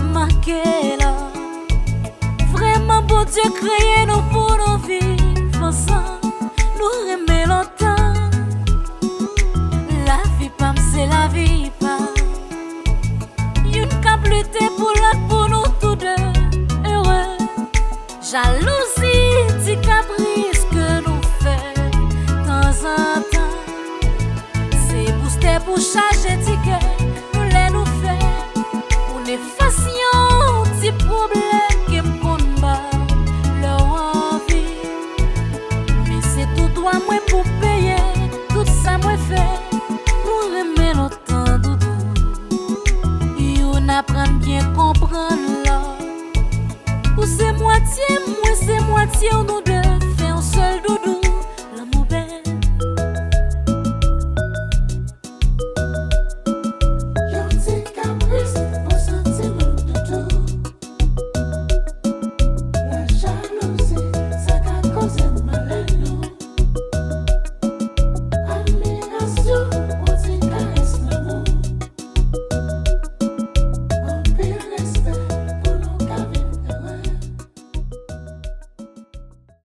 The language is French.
marqué là. Vraiment, bon Dieu, créé nous pour nous vivre ensemble, nous aimer longtemps. La vie, pas c'est la vie, pas. Une cap lutter pour l'autre, pour nous tous deux heureux. Jalousie, petit caprice que nous fait temps en temps. C'est booster pour charger ticket, nous les nous fait. On est fascinant, petit problème qui me combat leur envie. Mais c'est tout droit moi pour payer, tout ça moi fait. Nous remet longtemps doudou. On apprend bien comprendre là. Ou c'est moitié, moi c'est moitié, nous deux.